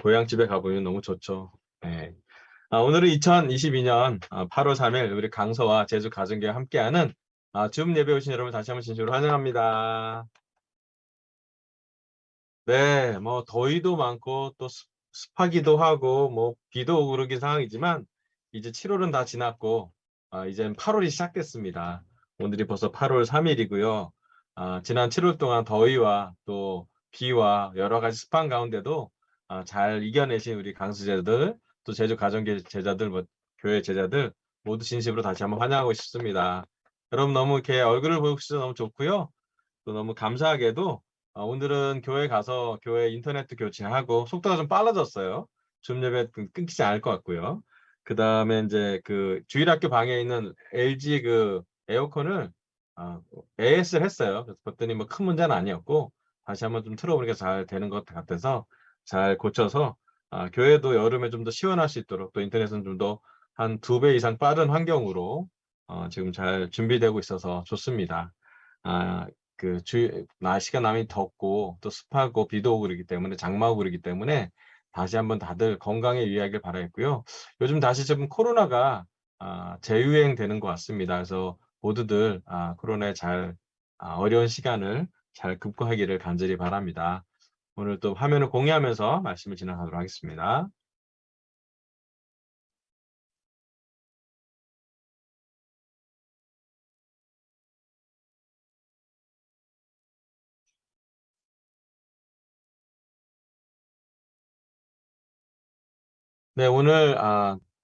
고향집에 가보면 너무 좋죠. 예. 오늘은 2022년 8월 3일 우리 강서와 제주 가정교회 함께하는 줌 예배 오신 여러분 다시 한번 진심으로 환영합니다. 네, 뭐 더위도 많고 또 습하기도 하고 뭐 비도 오고 그러긴 상황이지만 이제 7월은 다 지났고 이제 8월이 시작됐습니다. 오늘이 벌써 8월 3일이고요. 지난 7월 동안 더위와 또 비와 여러 가지 습한 가운데도 잘 이겨내신 우리 강수제자들 또 제주 가정교회 제자들 교회 제자들 모두 진심으로 다시 한번 환영하고 싶습니다. 여러분 너무 이렇게 얼굴을 보고 싶어서 너무 좋고요. 또 너무 감사하게도 오늘은 교회 가서 교회 인터넷도 교체하고 속도가 좀 빨라졌어요. 줌 예배 끊기지 않을 것 같고요. 그 다음에 이제 그 주일학교 방에 있는 LG 그 에어컨을 AS를 했어요. 그래서 봤더니 뭐 큰 문제는 아니었고 다시 한번 좀 틀어보니까 잘 되는 것 같아서 잘 고쳐서 교회도 여름에 좀 더 시원할 수 있도록 또 인터넷은 좀 더 한 2배 이상 빠른 환경으로 지금 잘 준비되고 있어서 좋습니다. 아, 날씨가 많이 덥고 또 습하고 비도 오고 그러기 때문에 장마고 그러기 때문에 다시 한번 다들 건강에 유의하길 바라겠고요. 요즘 다시 좀 코로나가 재유행 되는 것 같습니다. 그래서 모두들 코로나에 잘 어려운 시간을 잘 극복하기를 간절히 바랍니다. 오늘 또 화면을 공유하면서 말씀을 진행하도록 하겠습니다. 네, 오늘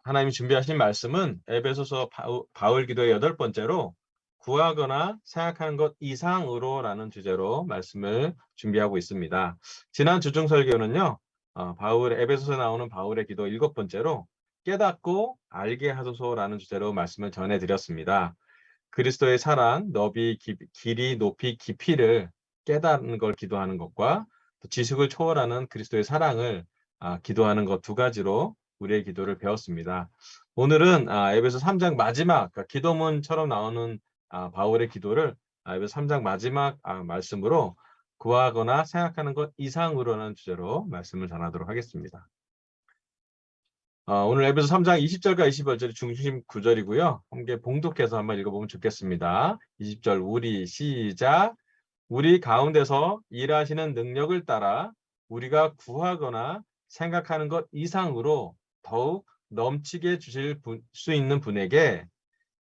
하나님이 준비하신 말씀은 에베소서 바울 기도의 8번째로 구하거나 생각하는 것 이상으로라는 주제로 말씀을 준비하고 있습니다. 지난 주중 설교는요, 에베소서에 나오는 바울의 기도 7번째로 깨닫고 알게 하소서라는 주제로 말씀을 전해드렸습니다. 그리스도의 사랑, 길이, 높이, 깊이를 깨닫는 걸 기도하는 것과 또 지식을 초월하는 그리스도의 사랑을 기도하는 것 2가지로 우리의 기도를 배웠습니다. 오늘은 에베소 3장 마지막 기도문처럼 나오는 바울의 기도를 에베소 3장 마지막 말씀으로 구하거나 생각하는 것 이상으로라는 주제로 말씀을 전하도록 하겠습니다. 오늘 에베소 3장 20절과 21절이 중심 구절이고요. 함께 봉독해서 한번 읽어보면 좋겠습니다. 20절 우리 시작. 우리 가운데서 일하시는 능력을 따라 우리가 구하거나 생각하는 것 이상으로 더욱 넘치게 주실 수 있는 분에게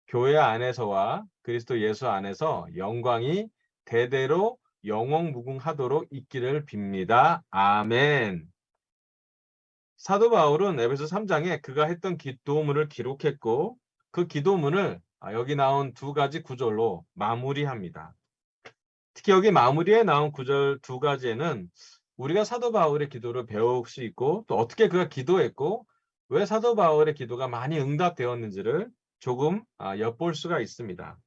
교회 안에서와 그리스도 예수 안에서 영광이 대대로 영원무궁하도록 있기를 빕니다. 아멘. 사도 바울은 에베소 3장에 그가 했던 기도문을 기록했고 그 기도문을 여기 나온 2가지 구절로 마무리합니다. 특히 여기 마무리에 나온 구절 2가지에는 우리가 사도 바울의 기도를 배울 수 있고 또 어떻게 그가 기도했고 왜 사도 바울의 기도가 많이 응답되었는지를 조금 엿볼 수가 있습니다.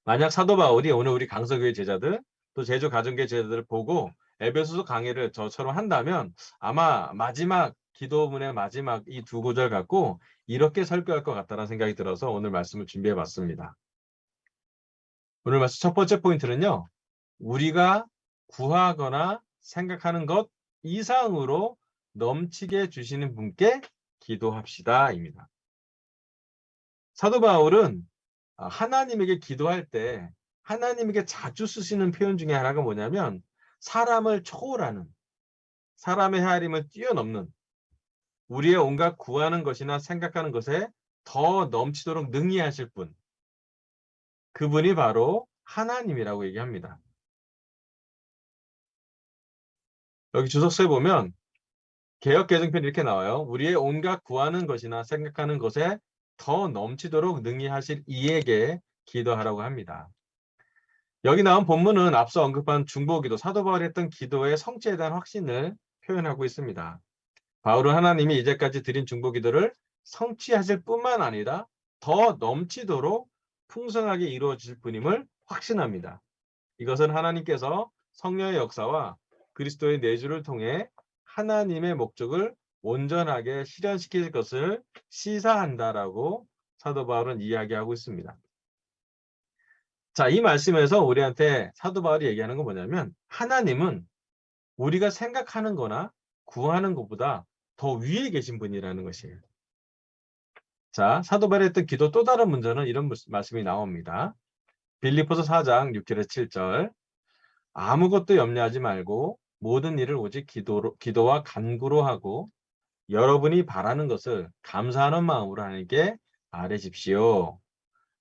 만약 사도 바울이 오늘 우리 강서교회 제자들 또 제주 가정교회 제자들을 보고 에베소서 강의를 저처럼 한다면 아마 마지막 기도문의 마지막 이 2구절 갖고 이렇게 설교할 것 같다는 생각이 들어서 오늘 말씀을 준비해 봤습니다. 오늘 말씀 첫 번째 포인트는요. 우리가 구하거나 생각하는 것 이상으로 넘치게 주시는 분께 기도합시다입니다. 사도 바울은 하나님에게 기도할 때 하나님에게 자주 쓰시는 표현 중에 하나가 뭐냐면 사람을 초월하는, 사람의 헤아림을 뛰어넘는, 우리의 온갖 구하는 것이나 생각하는 것에 더 넘치도록 능히 하실 분, 그분이 바로 하나님이라고 얘기합니다. 여기 주석서에 보면 개역개정편이 이렇게 나와요. 우리의 온갖 구하는 것이나 생각하는 것에 더 넘치도록 능히 하실 이에게 기도하라고 합니다. 여기 나온 본문은 앞서 언급한 중보기도, 사도 바울이 했던 기도의 성취에 대한 확신을 표현하고 있습니다. 바울은 하나님이 이제까지 드린 중보기도를 성취하실 뿐만 아니라 더 넘치도록 풍성하게 이루어질 분임을 확신합니다. 이것은 하나님께서 성령의 역사와 그리스도의 내주를 통해 하나님의 목적을 온전하게 실현시킬 것을 시사한다라고 사도 바울은 이야기하고 있습니다. 자, 이 말씀에서 우리한테 사도 바울이 얘기하는 건 뭐냐면 하나님은 우리가 생각하는 거나 구하는 것보다 더 위에 계신 분이라는 것이에요. 자, 사도 바울이 했던 기도 또 다른 문제는 이런 말씀이 나옵니다. 빌립보서 4장 6절에서 7절. 아무것도 염려하지 말고 모든 일을 오직 기도와 간구로 하고 여러분이 바라는 것을 감사하는 마음으로 하나님께 아뢰십시오.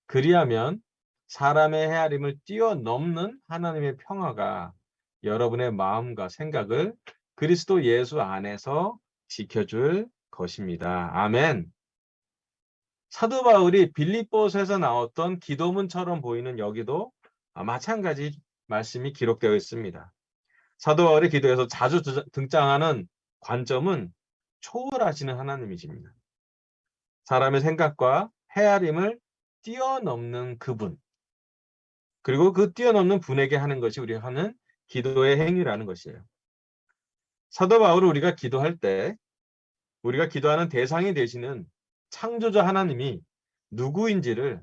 그리하면 사람의 헤아림을 뛰어넘는 하나님의 평화가 여러분의 마음과 생각을 그리스도 예수 안에서 지켜줄 것입니다. 아멘. 사도 바울이 빌립보서에서 나왔던 기도문처럼 보이는 여기도 마찬가지 말씀이 기록되어 있습니다. 사도 바울의 기도에서 자주 등장하는 관점은 초월하시는 하나님이십니다. 사람의 생각과 헤아림을 뛰어넘는 그분, 그리고 그 뛰어넘는 분에게 하는 것이 우리가 하는 기도의 행위라는 것이에요. 사도 바울은 우리가 기도할 때 우리가 기도하는 대상이 되시는 창조자 하나님이 누구인지를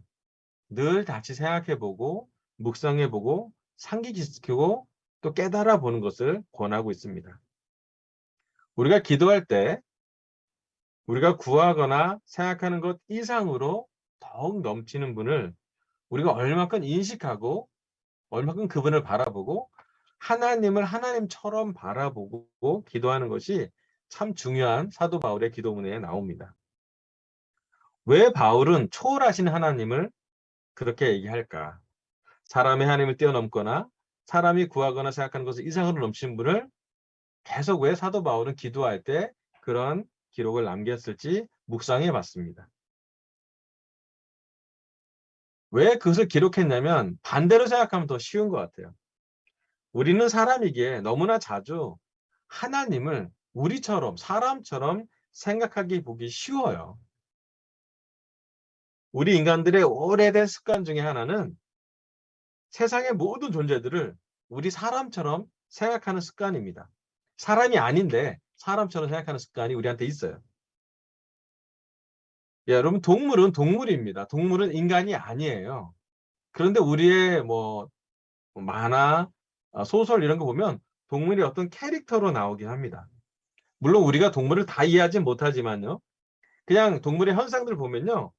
늘 다시 생각해보고 묵상해보고 상기시키고 또 깨달아 보는 것을 권하고 있습니다. 우리가 기도할 때 우리가 구하거나 생각하는 것 이상으로 더욱 넘치는 분을 우리가 얼마큼 인식하고 얼마큼 그분을 바라보고 하나님을 하나님처럼 바라보고 기도하는 것이 참 중요한 사도 바울의 기도문에 나옵니다. 왜 바울은 초월하신 하나님을 그렇게 얘기할까? 사람의 하나님을 뛰어넘거나 사람이 구하거나 생각하는 것을 이상으로 넘치는 분을 계속 왜 사도 바울은 기도할 때 그런 기록을 남겼을지 묵상해 봤습니다. 왜 그것을 기록했냐면 반대로 생각하면 더 쉬운 것 같아요. 우리는 사람이기에 너무나 자주 하나님을 우리처럼 사람처럼 생각하기 보기 쉬워요. 우리 인간들의 오래된 습관 중에 하나는 세상의 모든 존재들을 우리 사람처럼 생각하는 습관입니다. 사람이 아닌데 사람처럼 생각하는 습관이 우리한테 있어요. 예, 여러분 동물은 동물입니다. 동물은 인간이 아니에요. 그런데 우리의 만화, 소설 이런 거 보면 동물이 어떤 캐릭터로 나오긴 합니다. 물론 우리가 동물을 다 이해하진 못하지만요. 그냥 동물의 현상들을 보면요.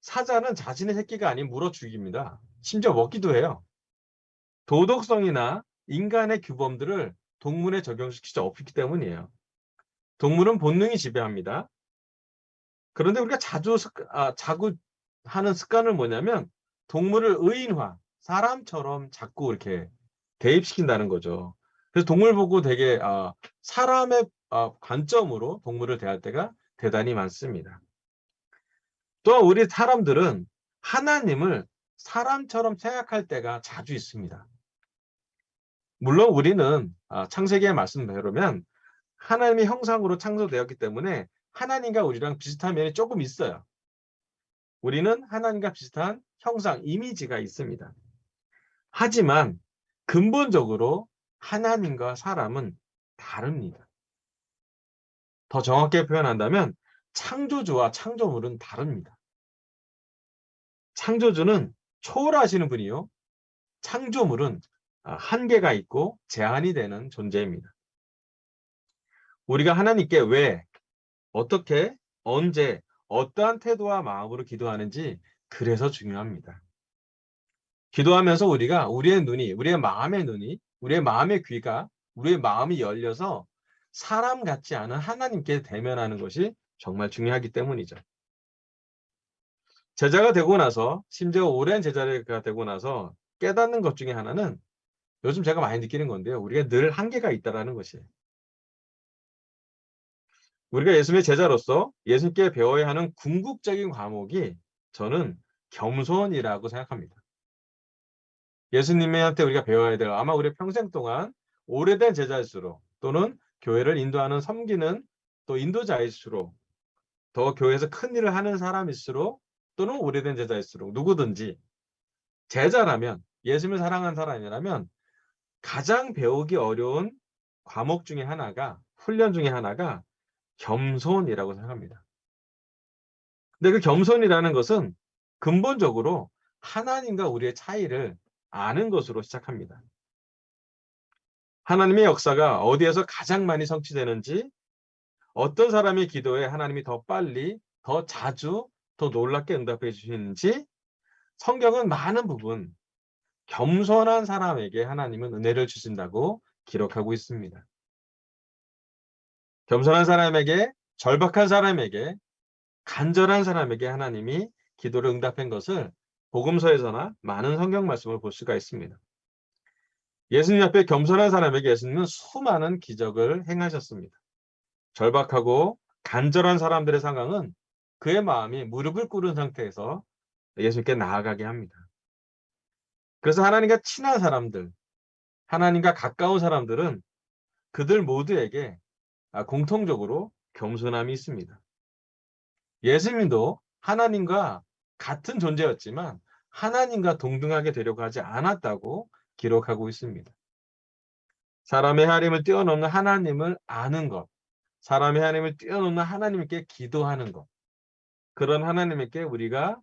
사자는 자신의 새끼가 아닌 물어 죽입니다. 심지어 먹기도 해요. 도덕성이나 인간의 규범들을 동물에 적용시킬 수 없기 때문이에요. 동물은 본능이 지배합니다. 그런데 우리가 자꾸 하는 습관은 뭐냐면 동물을 의인화, 사람처럼 자꾸 이렇게 대입시킨다는 거죠. 그래서 동물 보고 되게 사람의 관점으로 동물을 대할 때가 대단히 많습니다. 또 우리 사람들은 하나님을 사람처럼 생각할 때가 자주 있습니다. 물론 우리는 창세기의 말씀대로면 하나님의 형상으로 창조되었기 때문에 하나님과 우리랑 비슷한 면이 조금 있어요. 우리는 하나님과 비슷한 형상, 이미지가 있습니다. 하지만 근본적으로 하나님과 사람은 다릅니다. 더 정확하게 표현한다면 창조주와 창조물은 다릅니다. 창조주는 초월하시는 분이요. 창조물은 한계가 있고 제한이 되는 존재입니다. 우리가 하나님께 왜, 어떻게, 언제, 어떠한 태도와 마음으로 기도하는지 그래서 중요합니다. 기도하면서 우리가 우리의 눈이, 우리의 마음의 눈이, 우리의 마음의 귀가, 우리의 마음이 열려서 사람 같지 않은 하나님께 대면하는 것이 정말 중요하기 때문이죠. 제자가 되고 나서, 심지어 오랜 제자가 되고 나서 깨닫는 것 중에 하나는 요즘 제가 많이 느끼는 건데요. 우리가 늘 한계가 있다는 것이에요. 우리가 예수님의 제자로서 예수님께 배워야 하는 궁극적인 과목이 저는 겸손이라고 생각합니다. 예수님한테 우리가 배워야 될 아마 우리 평생 동안 오래된 제자일수록 또는 교회를 인도하는 섬기는 또 인도자일수록 더 교회에서 큰 일을 하는 사람일수록 또는 오래된 제자일수록 누구든지 제자라면 예수님을 사랑하는 사람이라면 가장 배우기 어려운 과목 중에 하나가 훈련 중에 하나가 겸손이라고 생각합니다. 근데 그 겸손이라는 것은 근본적으로 하나님과 우리의 차이를 아는 것으로 시작합니다. 하나님의 역사가 어디에서 가장 많이 성취되는지 어떤 사람의 기도에 하나님이 더 빨리, 더 자주, 더 놀랍게 응답해 주시는지 성경은 많은 부분 겸손한 사람에게 하나님은 은혜를 주신다고 기록하고 있습니다. 겸손한 사람에게, 절박한 사람에게, 간절한 사람에게 하나님이 기도를 응답한 것을 복음서에서나 많은 성경 말씀을 볼 수가 있습니다. 예수님 앞에 겸손한 사람에게 예수님은 수많은 기적을 행하셨습니다. 절박하고 간절한 사람들의 상황은 그의 마음이 무릎을 꿇은 상태에서 예수님께 나아가게 합니다. 그래서 하나님과 친한 사람들, 하나님과 가까운 사람들은 그들 모두에게 공통적으로 겸손함이 있습니다. 예수님도 하나님과 같은 존재였지만 하나님과 동등하게 되려고 하지 않았다고 기록하고 있습니다. 사람의 하나님을 뛰어넘는 하나님을 아는 것, 사람의 하나님을 뛰어넘는 하나님께 기도하는 것, 그런 하나님께 우리가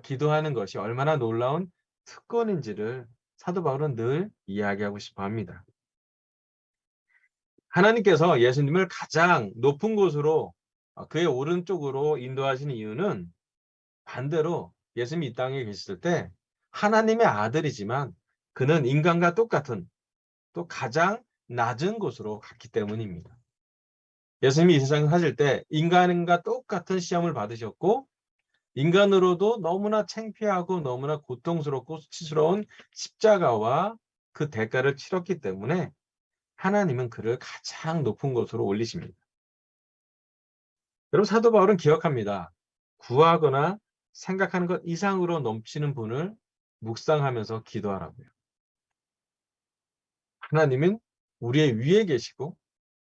기도하는 것이 얼마나 놀라운 특권인지를 사도 바울은 늘 이야기하고 싶어 합니다. 하나님께서 예수님을 가장 높은 곳으로 그의 오른쪽으로 인도하신 이유는 반대로 예수님이 이 땅에 계셨을 때 하나님의 아들이지만 그는 인간과 똑같은 또 가장 낮은 곳으로 갔기 때문입니다. 예수님이 이 세상에 사실 때 인간과 똑같은 시험을 받으셨고 인간으로도 너무나 창피하고 너무나 고통스럽고 수치스러운 십자가와 그 대가를 치렀기 때문에 하나님은 그를 가장 높은 곳으로 올리십니다. 여러분 사도 바울은 기억합니다. 구하거나 생각하는 것 이상으로 넘치는 분을 묵상하면서 기도하라고요. 하나님은 우리의 위에 계시고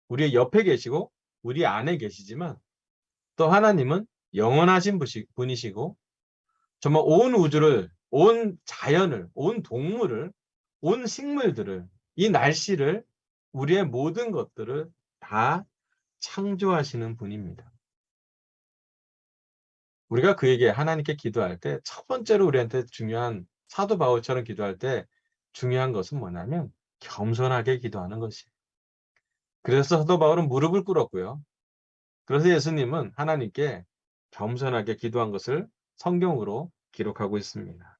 우리의 옆에 계시고 우리 안에 계시지만 또 하나님은 영원하신 분이시고 정말 온 우주를, 온 자연을, 온 동물을, 온 식물들을, 이 날씨를, 우리의 모든 것들을 다 창조하시는 분입니다. 우리가 그에게 하나님께 기도할 때 첫 번째로 우리한테 중요한 사도 바울처럼 기도할 때 중요한 것은 뭐냐면 겸손하게 기도하는 것이에요. 그래서 사도 바울은 무릎을 꿇었고요. 그래서 예수님은 하나님께 겸손하게 기도한 것을 성경으로 기록하고 있습니다.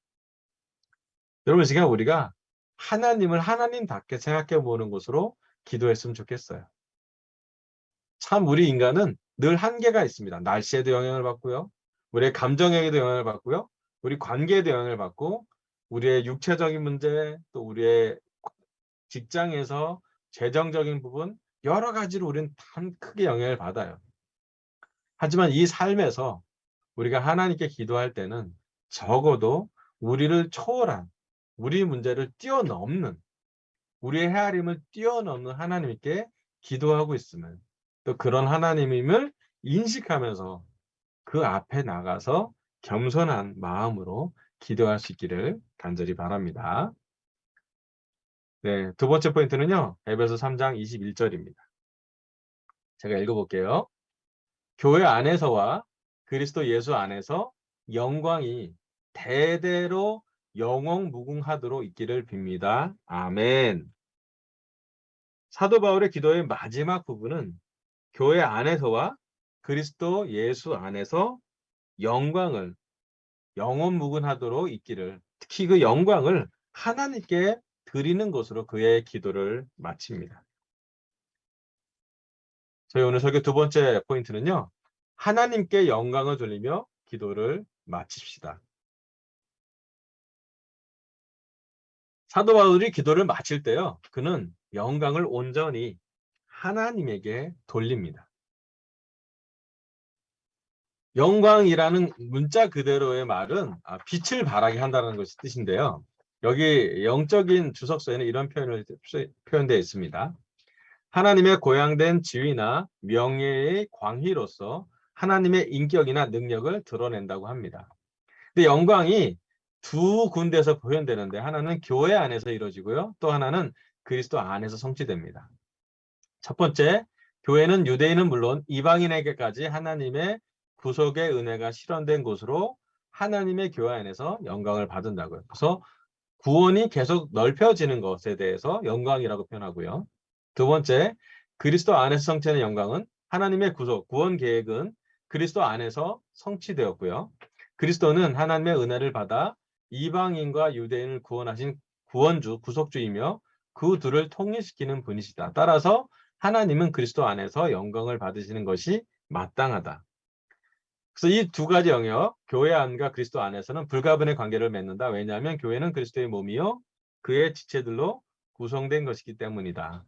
여러분, 이 시간 우리가 하나님을 하나님답게 생각해 보는 것으로 기도했으면 좋겠어요. 참 우리 인간은 늘 한계가 있습니다. 날씨에도 영향을 받고요. 우리의 감정에도 영향을 받고요. 우리 관계에도 영향을 받고 우리의 육체적인 문제 또 우리의 직장에서 재정적인 부분 여러 가지로 우리는 참 크게 영향을 받아요. 하지만 이 삶에서 우리가 하나님께 기도할 때는 적어도 우리를 초월한 우리 문제를 뛰어넘는 우리의 헤아림을 뛰어넘는 하나님께 기도하고 있으면 또 그런 하나님임을 인식하면서 그 앞에 나가서 겸손한 마음으로 기도할 수 있기를 간절히 바랍니다. 네, 두 번째 포인트는요. 에베소 3장 21절입니다. 제가 읽어볼게요. 교회 안에서와 그리스도 예수 안에서 영광이 대대로 영원무궁하도록 있기를 빕니다. 아멘. 사도 바울의 기도의 마지막 부분은 교회 안에서와 그리스도 예수 안에서 영광을 영원무궁하도록 있기를, 특히 그 영광을 하나님께 드리는 것으로 그의 기도를 마칩니다. 저희 오늘 설교 두 번째 포인트는요. 하나님께 영광을 돌리며 기도를 마칩시다. 사도 바울이 기도를 마칠 때요. 그는 영광을 온전히 하나님에게 돌립니다. 영광이라는 문자 그대로의 말은 빛을 발하게 한다는 것이 뜻인데요. 여기 영적인 주석서에는 이런 표현되어 있습니다. 하나님의 고양된 지위나 명예의 광희로서 하나님의 인격이나 능력을 드러낸다고 합니다. 근데 영광이 두 군데에서 표현되는데 하나는 교회 안에서 이루어지고요. 또 하나는 그리스도 안에서 성취됩니다. 첫 번째, 교회는 유대인은 물론 이방인에게까지 하나님의 구속의 은혜가 실현된 곳으로 하나님의 교회 안에서 영광을 받는다고요. 그래서 구원이 계속 넓혀지는 것에 대해서 영광이라고 표현하고요. 두 번째, 그리스도 안에서 성취하는 영광은 하나님의 구원 계획은 그리스도 안에서 성취되었고요. 그리스도는 하나님의 은혜를 받아 이방인과 유대인을 구원하신 구원주, 구속주이며 그 둘을 통일시키는 분이시다. 따라서 하나님은 그리스도 안에서 영광을 받으시는 것이 마땅하다. 그래서 이 두 가지 영역, 교회 안과 그리스도 안에서는 불가분의 관계를 맺는다. 왜냐하면 교회는 그리스도의 몸이요 그의 지체들로 구성된 것이기 때문이다.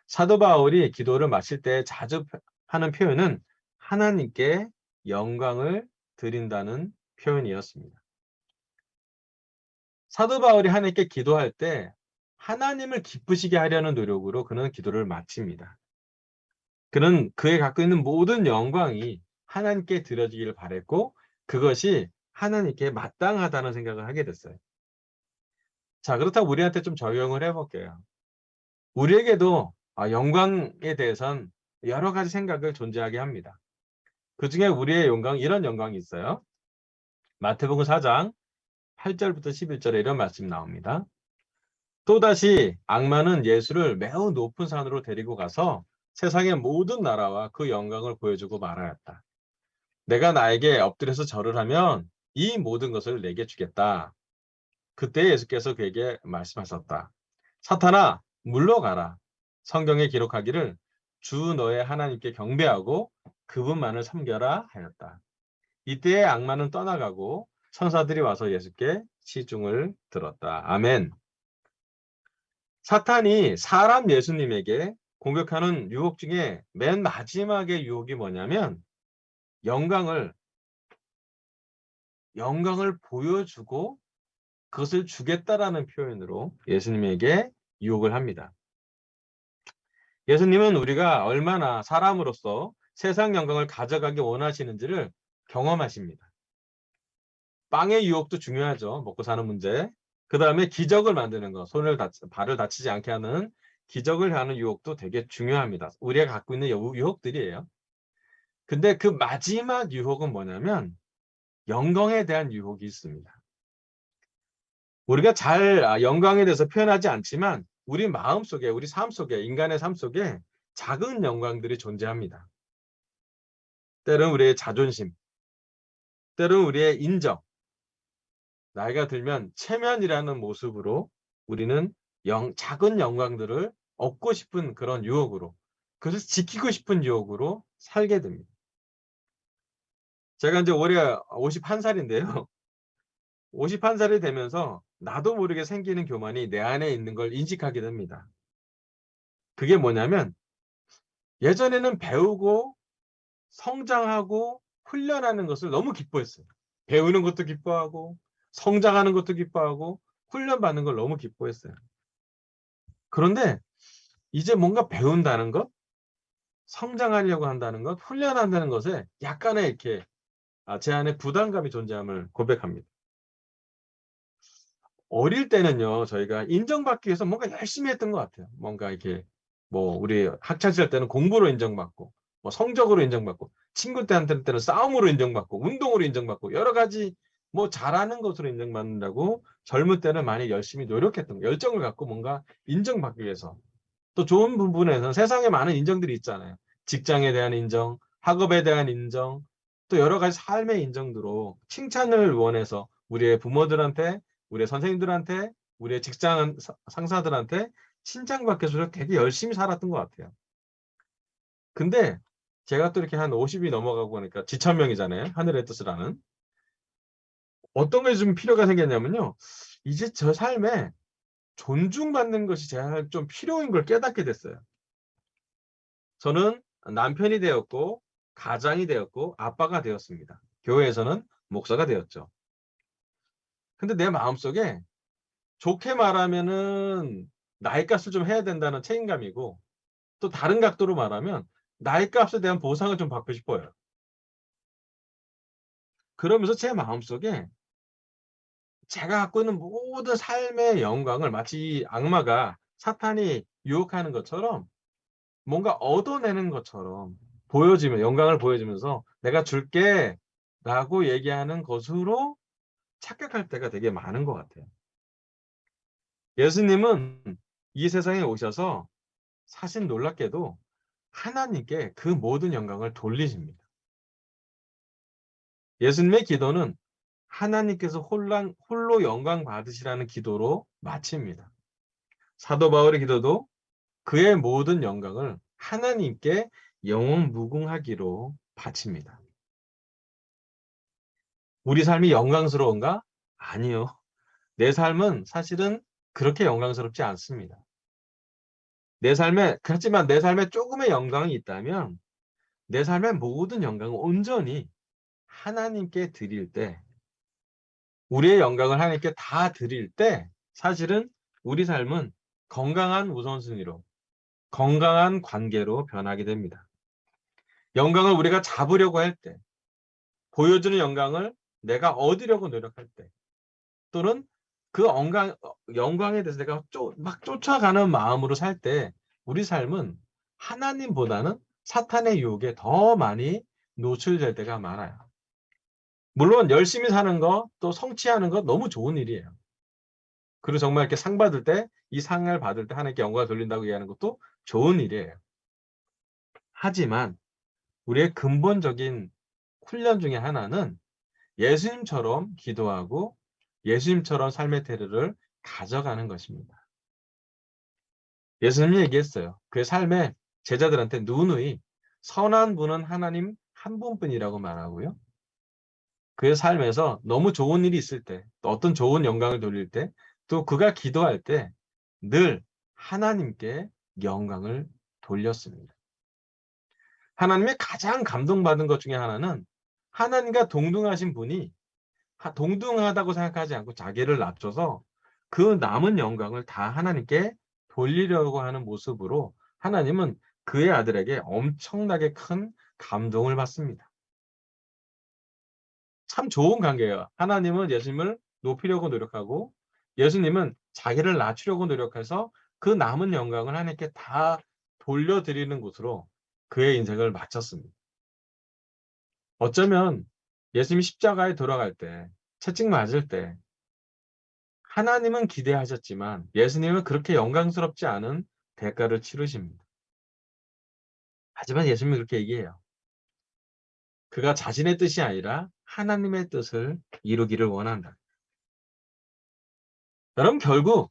사도 바울이 기도를 마칠 때 자주 하는 표현은 하나님께 영광을 드린다는 표현이었습니다. 사도 바울이 하나님께 기도할 때 하나님을 기쁘시게 하려는 노력으로 그는 기도를 마칩니다. 그는 그의 갖고 있는 모든 영광이 하나님께 드려지기를 바랬고 그것이 하나님께 마땅하다는 생각을 하게 됐어요. 자, 그렇다고 우리한테 좀 적용을 해볼게요. 우리에게도 영광에 대해선 여러 가지 생각을 존재하게 합니다. 그 중에 우리의 영광, 이런 영광이 있어요. 마태복음 4장 8절부터 11절에 이런 말씀이 나옵니다. 또다시 악마는 예수를 매우 높은 산으로 데리고 가서 세상의 모든 나라와 그 영광을 보여주고 말하였다. 내가 나에게 엎드려서 절을 하면 이 모든 것을 내게 주겠다. 그때 예수께서 그에게 말씀하셨다. 사탄아, 물러가라. 성경에 기록하기를 주 너의 하나님께 경배하고 그분만을 섬겨라 하였다. 이때에 악마는 떠나가고 천사들이 와서 예수께 시중을 들었다. 아멘. 사탄이 사람 예수님에게 공격하는 유혹 중에 맨 마지막의 유혹이 뭐냐면 영광을 보여주고 그것을 주겠다라는 표현으로 예수님에게 유혹을 합니다. 예수님은 우리가 얼마나 사람으로서 세상 영광을 가져가기 원하시는지를 경험하십니다. 빵의 유혹도 중요하죠. 먹고 사는 문제. 그 다음에 기적을 만드는 거, 발을 다치지 않게 하는 기적을 하는 유혹도 되게 중요합니다. 우리가 갖고 있는 유혹들이에요. 근데 그 마지막 유혹은 뭐냐면 영광에 대한 유혹이 있습니다. 우리가 잘 영광에 대해서 표현하지 않지만 우리 마음 속에, 우리 삶 속에, 인간의 삶 속에 작은 영광들이 존재합니다. 때로는 우리의 자존심, 때로는 우리의 인정, 나이가 들면 체면이라는 모습으로 우리는 작은 영광들을 얻고 싶은 그런 유혹으로, 그래서 지키고 싶은 유혹으로 살게 됩니다. 제가 이제 올해 51살인데요. 51살이 되면서 나도 모르게 생기는 교만이 내 안에 있는 걸 인식하게 됩니다. 그게 뭐냐면 예전에는 배우고 성장하고 훈련하는 것을 너무 기뻐했어요. 배우는 것도 기뻐하고 성장하는 것도 기뻐하고 훈련받는 걸 너무 기뻐했어요. 그런데 이제 뭔가 배운다는 것, 성장하려고 한다는 것, 훈련한다는 것에 약간의 이렇게 제 안에 부담감이 존재함을 고백합니다. 어릴 때는요, 저희가 인정받기 위해서 뭔가 열심히 했던 것 같아요. 뭔가 이렇게 우리 학창 시절 때는 공부로 인정받고 성적으로 인정받고 친구들한테는 싸움으로 인정받고 운동으로 인정받고 여러 가지 잘하는 것으로 인정받는다고 젊을 때는 많이 열심히 노력했던 거예요. 열정을 갖고 뭔가 인정받기 위해서. 또 좋은 부분에서는 세상에 많은 인정들이 있잖아요. 직장에 대한 인정, 학업에 대한 인정, 또 여러 가지 삶의 인정들로 칭찬을 원해서 우리의 부모들한테, 우리의 선생님들한테, 우리의 직장 상사들한테 칭찬받기 위해서 되게 열심히 살았던 것 같아요. 근데 제가 또 이렇게 한 50이 넘어가고 보니까 지천명이잖아요. 하늘의 뜻을 아는. 어떤 게 좀 필요가 생겼냐면요. 이제 저 삶에 존중받는 것이 제가 좀 필요한 걸 깨닫게 됐어요. 저는 남편이 되었고 가장이 되었고 아빠가 되었습니다. 교회에서는 목사가 되었죠. 근데 내 마음속에 좋게 말하면은 나이 값을 좀 해야 된다는 책임감이고 또 다른 각도로 말하면 나이 값에 대한 보상을 좀 받고 싶어요. 그러면서 제 마음속에 제가 갖고 있는 모든 삶의 영광을 마치 악마가 사탄이 유혹하는 것처럼 뭔가 얻어내는 것처럼 영광을 보여주면서 내가 줄게 라고 얘기하는 것으로 착각할 때가 되게 많은 것 같아요. 예수님은 이 세상에 오셔서 사실 놀랍게도 하나님께 그 모든 영광을 돌리십니다. 예수님의 기도는 하나님께서 홀로 영광 받으시라는 기도로 마칩니다. 사도 바울의 기도도 그의 모든 영광을 하나님께 영원 무궁하기로 바칩니다. 우리 삶이 영광스러운가? 아니요. 내 삶은 사실은 그렇게 영광스럽지 않습니다. 그렇지만 내 삶에 조금의 영광이 있다면 내 삶의 모든 영광을 온전히 하나님께 드릴 때, 우리의 영광을 하나님께 다 드릴 때 사실은 우리 삶은 건강한 우선순위로, 건강한 관계로 변하게 됩니다. 영광을 우리가 잡으려고 할 때, 보여주는 영광을 내가 얻으려고 노력할 때, 또는 그 영광에 대해서 내가 막 쫓아가는 마음으로 살 때 우리 삶은 하나님보다는 사탄의 유혹에 더 많이 노출될 때가 많아요. 물론 열심히 사는 거, 또 성취하는 거 너무 좋은 일이에요. 그리고 정말 이렇게 상 받을 때, 이 상을 받을 때 하나님께 영광을 돌린다고 얘기하는 것도 좋은 일이에요. 하지만 우리의 근본적인 훈련 중에 하나는 예수님처럼 기도하고 예수님처럼 삶의 태도를 가져가는 것입니다. 예수님이 얘기했어요. 그의 삶에 제자들한테 누누이 선한 분은 하나님 한 분뿐이라고 말하고요. 그의 삶에서 너무 좋은 일이 있을 때, 또 어떤 좋은 영광을 돌릴 때, 또 그가 기도할 때 늘 하나님께 영광을 돌렸습니다. 하나님의 가장 감동받은 것 중에 하나는 하나님과 동등하신 분이 동등하다고 생각하지 않고 자기를 낮춰서 그 남은 영광을 다 하나님께 돌리려고 하는 모습으로 하나님은 그의 아들에게 엄청나게 큰 감동을 받습니다. 참 좋은 관계예요. 하나님은 예수님을 높이려고 노력하고 예수님은 자기를 낮추려고 노력해서 그 남은 영광을 하나님께 다 돌려드리는 곳으로 그의 인생을 마쳤습니다. 어쩌면 예수님이 십자가에 돌아갈 때, 채찍 맞을 때 하나님은 기대하셨지만 예수님은 그렇게 영광스럽지 않은 대가를 치르십니다. 하지만 예수님은 그렇게 얘기해요. 그가 자신의 뜻이 아니라 하나님의 뜻을 이루기를 원한다. 여러분, 결국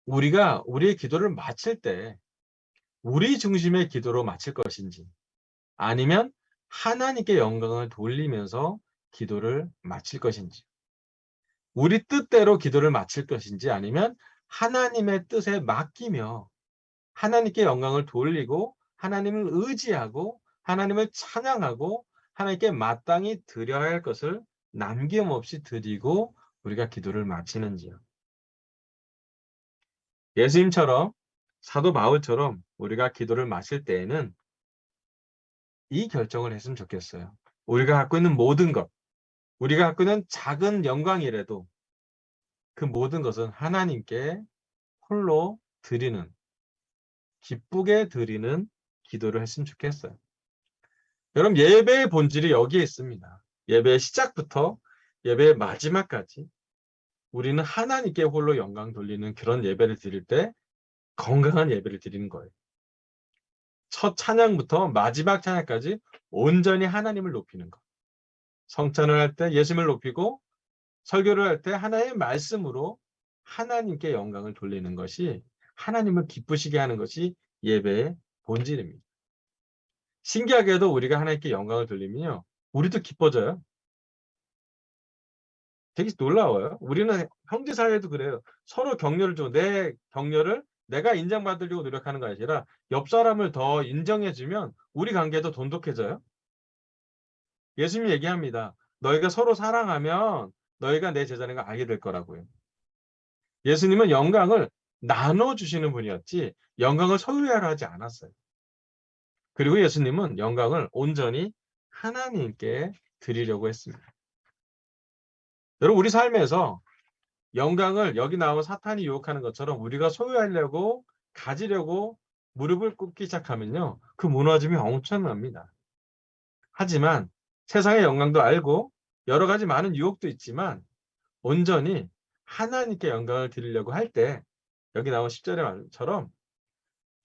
우리가 우리의 기도를 마칠 때 우리 중심의 기도로 마칠 것인지 아니면 하나님께 영광을 돌리면서 기도를 마칠 것인지, 우리 뜻대로 기도를 마칠 것인지 아니면 하나님의 뜻에 맡기며 하나님께 영광을 돌리고 하나님을 의지하고 하나님을 찬양하고 하나님께 마땅히 드려야 할 것을 남김없이 드리고 우리가 기도를 마치는지요. 예수님처럼, 사도 바울처럼 우리가 기도를 마칠 때에는 이 결정을 했으면 좋겠어요. 우리가 갖고 있는 모든 것, 우리가 갖고 있는 작은 영광이라도 그 모든 것은 하나님께 홀로 드리는, 기쁘게 드리는 기도를 했으면 좋겠어요. 여러분, 예배의 본질이 여기에 있습니다. 예배의 시작부터 예배의 마지막까지 우리는 하나님께 홀로 영광 돌리는 그런 예배를 드릴 때 건강한 예배를 드리는 거예요. 첫 찬양부터 마지막 찬양까지 온전히 하나님을 높이는 것. 성찬을 할 때 예수님을 높이고 설교를 할 때 하나님의 말씀으로 하나님께 영광을 돌리는 것이, 하나님을 기쁘시게 하는 것이 예배의 본질입니다. 신기하게도 우리가 하나님께 영광을 돌리면요, 우리도 기뻐져요. 되게 놀라워요. 우리는 형제 사이에도 그래요. 서로 격려를 주고 내 격려를 내가 인정받으려고 노력하는 거 아니라 옆 사람을 더 인정해주면 우리 관계도 돈독해져요. 예수님이 얘기합니다. 너희가 서로 사랑하면 너희가 내 제자인 걸 알게 될 거라고요. 예수님은 영광을 나눠주시는 분이었지 영광을 소유하려 하지 않았어요. 그리고 예수님은 영광을 온전히 하나님께 드리려고 했습니다. 여러분, 우리 삶에서 영광을 여기 나온 사탄이 유혹하는 것처럼 우리가 소유하려고 가지려고 무릎을 꿇기 시작하면요, 그 무너짐이 엄청납니다. 하지만 세상의 영광도 알고 여러 가지 많은 유혹도 있지만 온전히 하나님께 영광을 드리려고 할 때 여기 나온 10절의 말처럼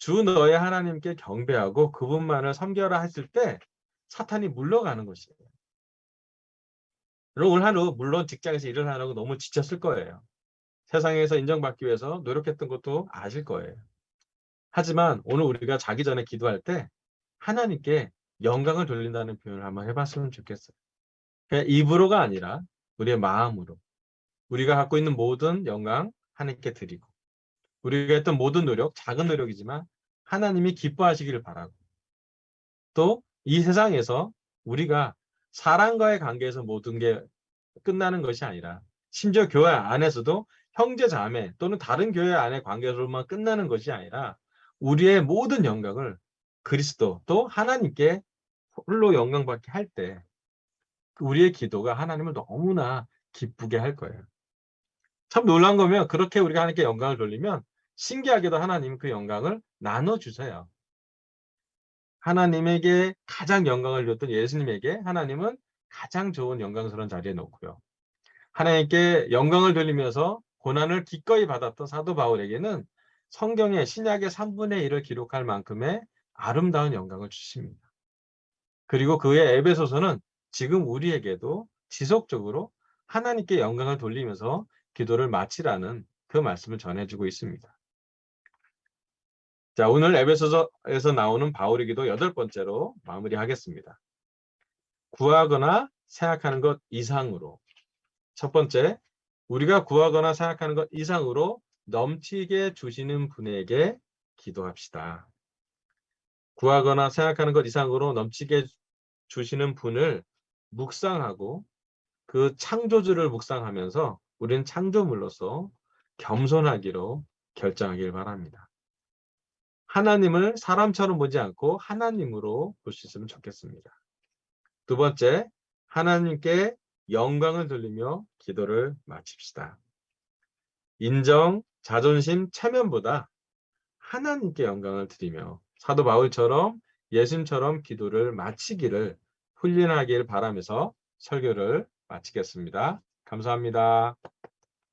주 너의 하나님께 경배하고 그분만을 섬겨라 했을 때 사탄이 물러가는 것이에요. 여러분 오늘 하루 물론 직장에서 일을 하려고 너무 지쳤을 거예요. 세상에서 인정받기 위해서 노력했던 것도 아실 거예요. 하지만 오늘 우리가 자기 전에 기도할 때 하나님께 영광을 돌린다는 표현을 한번 해봤으면 좋겠어요. 그냥 입으로가 아니라 우리의 마음으로 우리가 갖고 있는 모든 영광 하나님께 드리고 우리가 했던 모든 노력, 작은 노력이지만 하나님이 기뻐하시기를 바라고 또 이 세상에서 우리가 사람과의 관계에서 모든 게 끝나는 것이 아니라 심지어 교회 안에서도 형제 자매 또는 다른 교회 안의 관계로만 끝나는 것이 아니라 우리의 모든 영광을 그리스도 또 하나님께 홀로 영광받게 할 때 우리의 기도가 하나님을 너무나 기쁘게 할 거예요. 참 놀라운 거면 그렇게 우리가 하나님께 영광을 돌리면 신기하게도 하나님은 그 영광을 나눠주세요. 하나님에게 가장 영광을 줬던 예수님에게 하나님은 가장 좋은 영광스러운 자리에 놓고요. 하나님께 영광을 돌리면서 고난을 기꺼이 받았던 사도 바울에게는 성경의 신약의 3분의 1을 기록할 만큼의 아름다운 영광을 주십니다. 그리고 그의 에베소서는 지금 우리에게도 지속적으로 하나님께 영광을 돌리면서 기도를 마치라는 그 말씀을 전해주고 있습니다. 자, 오늘 에베소서에서 나오는 바울의 기도 8번째로 마무리하겠습니다. 구하거나 생각하는 것 이상으로. 첫 번째, 우리가 구하거나 생각하는 것 이상으로 넘치게 주시는 분에게 기도합시다. 구하거나 생각하는 것 이상으로 넘치게 주시는 분을 묵상하고 그 창조주를 묵상하면서 우리는 창조물로서 겸손하기로 결정하길 바랍니다. 하나님을 사람처럼 보지 않고 하나님으로 볼 수 있으면 좋겠습니다. 두 번째, 하나님께 영광을 돌리며 기도를 마칩시다. 인정, 자존심, 체면보다 하나님께 영광을 드리며 사도 바울처럼 예수님처럼 기도를 마치기를 훈련하길 바라면서 설교를 마치겠습니다. 감사합니다.